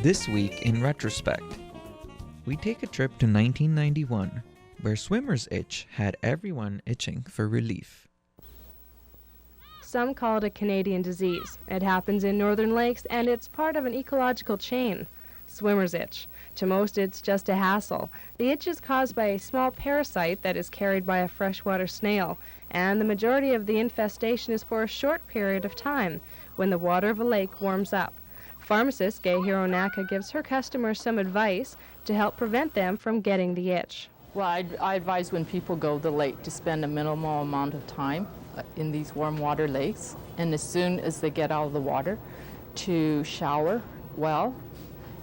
This week in Retrospect, we take a trip to 1991, where swimmer's itch had everyone itching for relief. Some call it a Canadian disease. It happens in northern lakes and it's part of an ecological chain. Swimmer's itch. To most, it's just a hassle. The itch is caused by a small parasite that is carried by a freshwater snail, and the majority of the infestation is for a short period of time, when the water of a lake warms up. Pharmacist Gay Hironaka gives her customers some advice to help prevent them from getting the itch. Well, I advise when people go to the lake to spend a minimal amount of time in these warm water lakes, and as soon as they get out of the water, to shower well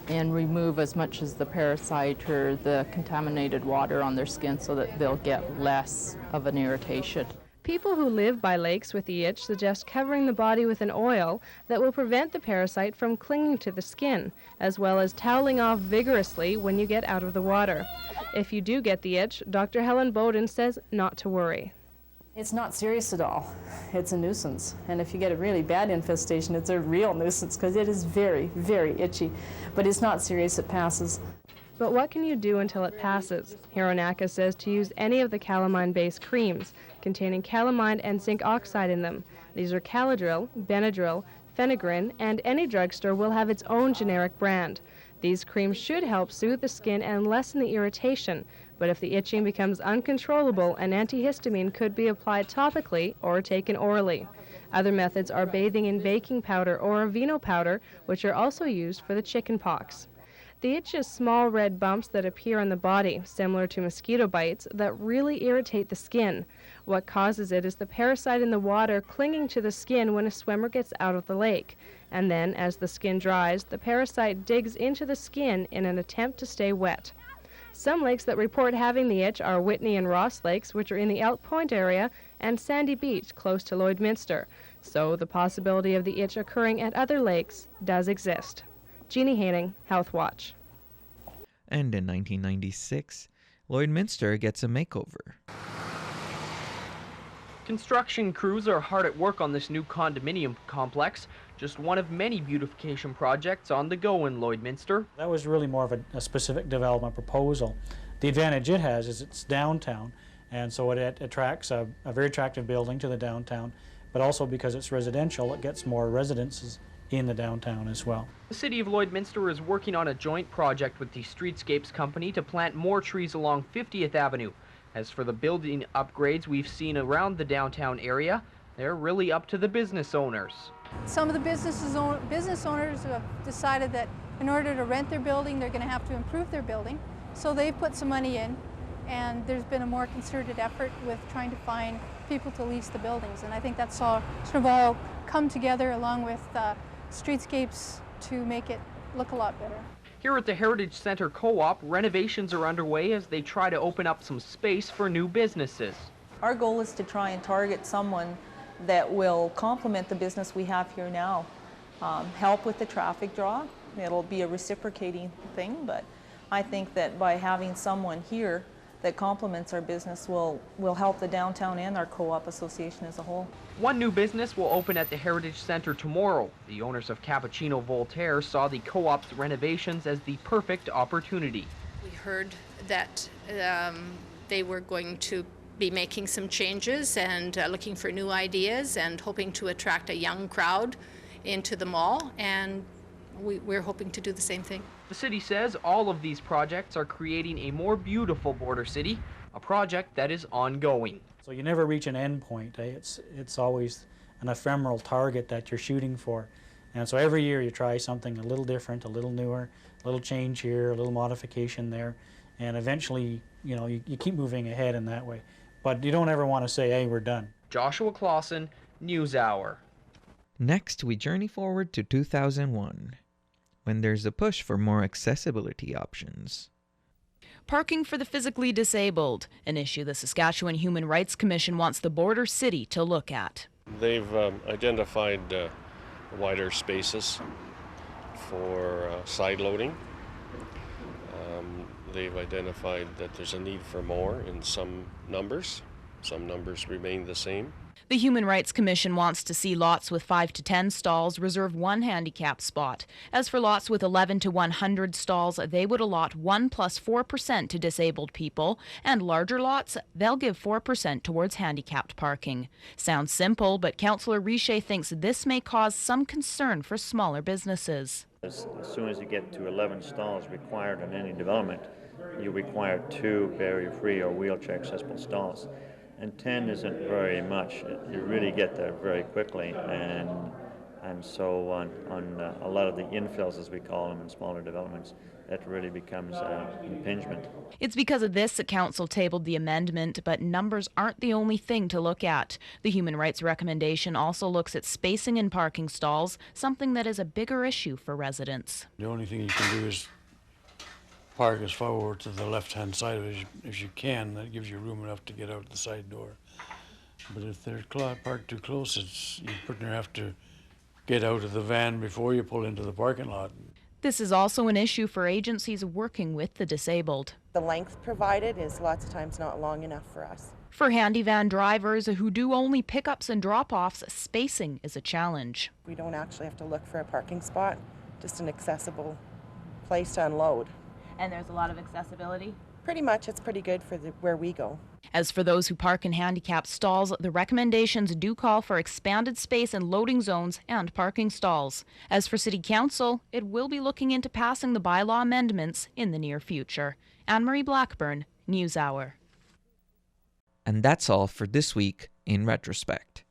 and remove as much as the parasite or the contaminated water on their skin so that they'll get less of an irritation. People who live by lakes with the itch suggest covering the body with an oil that will prevent the parasite from clinging to the skin, as well as toweling off vigorously when you get out of the water. If you do get the itch, Dr. Helen Bowden says not to worry. It's not serious at all. It's a nuisance. And if you get a really bad infestation, it's a real nuisance because it is very, very itchy. But it's not serious, it passes. But what can you do until it passes? Hironaka says to use any of the calamine-based creams containing calamine and zinc oxide in them. These are Caladryl, Benadryl, Phenagrin, and any drugstore will have its own generic brand. These creams should help soothe the skin and lessen the irritation, but if the itching becomes uncontrollable, an antihistamine could be applied topically or taken orally. Other methods are bathing in baking powder or Aveeno powder, which are also used for the chicken pox. The itch is small red bumps that appear on the body, similar to mosquito bites, that really irritate the skin. What causes it is the parasite in the water clinging to the skin when a swimmer gets out of the lake. And then, as the skin dries, the parasite digs into the skin in an attempt to stay wet. Some lakes that report having the itch are Whitney and Ross Lakes, which are in the Elk Point area, and Sandy Beach, close to Lloydminster. So the possibility of the itch occurring at other lakes does exist. Jeannie Haining, Health Watch. And in 1996, Lloydminster gets a makeover. Construction crews are hard at work on this new condominium complex, just one of many beautification projects on the go in Lloydminster. That was really more of a specific development proposal. The advantage it has is it's downtown, and so it attracts a very attractive building to the downtown, but also because it's residential, it gets more residences in the downtown as well. The city of Lloydminster is working on a joint project with the Streetscapes company to plant more trees along 50th Avenue. As for the building upgrades we've seen around the downtown area, they're really up to the business owners. Some of the business owners have decided that in order to rent their building, they're going to have to improve their building. So they've put some money in, and there's been a more concerted effort with trying to find people to lease the buildings. And I think that's all sort of all come together along with Streetscapes to make it look a lot better. Here at the Heritage Center Co-op, renovations are underway as they try to open up some space for new businesses. Our goal is to try and target someone that will complement the business we have here now, help with the traffic draw. It'll be a reciprocating thing, but I think that by having someone here that complements our business will help the downtown and our co-op association as a whole. One new business will open at the Heritage Center tomorrow. The owners of Cappuccino Voltaire saw the co-op's renovations as the perfect opportunity. We heard that they were going to be making some changes and looking for new ideas and hoping to attract a young crowd into the mall, and we're hoping to do the same thing. The city says all of these projects are creating a more beautiful border city, a project that is ongoing. So you never reach an end point. It's always an ephemeral target that you're shooting for. And so every year you try something a little different, a little newer, a little change here, a little modification there, and eventually, you keep moving ahead in that way. But you don't ever want to say, hey, we're done. Joshua Clausen, NewsHour. Next, we journey forward to 2001, when there's a push for more accessibility options. Parking for the physically disabled, an issue the Saskatchewan Human Rights Commission wants the border city to look at. They've identified wider spaces for side loading. They've identified that there's a need for more in some numbers. Some numbers remain the same. The Human Rights Commission wants to see lots with 5 to 10 stalls reserve 1 handicap spot. As for lots with 11 to 100 stalls, they would allot 1 plus 4% to disabled people, and larger lots, they'll give 4% towards handicapped parking. Sounds simple, but Councillor Richer thinks this may cause some concern for smaller businesses. As soon as you get to 11 stalls required in any development, you require 2 barrier-free or wheelchair accessible stalls. And 10 isn't very much. You really get there very quickly, and so on a lot of the infills, as we call them, in smaller developments, that really becomes an impingement. It's because of this that Council tabled the amendment, but numbers aren't the only thing to look at. The Human Rights recommendation also looks at spacing in parking stalls, something that is a bigger issue for residents. The only thing you can do is park as far over to the left-hand side of it as you can. That gives you room enough to get out the side door. But if they're parked too close, you pretty near have to get out of the van before you pull into the parking lot. This is also an issue for agencies working with the disabled. The length provided is lots of times not long enough for us. For handy van drivers who do only pickups and drop-offs, spacing is a challenge. We don't actually have to look for a parking spot, just an accessible place to unload. And there's a lot of accessibility? Pretty much, it's pretty good for where we go. As for those who park in handicapped stalls, the recommendations do call for expanded space in loading zones and parking stalls. As for City Council, it will be looking into passing the bylaw amendments in the near future. Anne-Marie Blackburn, NewsHour. And that's all for this week in Retrospect.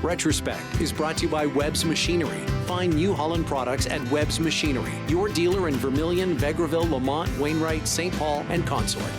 Retrospect is brought to you by Webb's Machinery. Find New Holland products at Webb's Machinery, your dealer in Vermilion, Vegreville, Lamont, Wainwright, St. Paul, and Consort.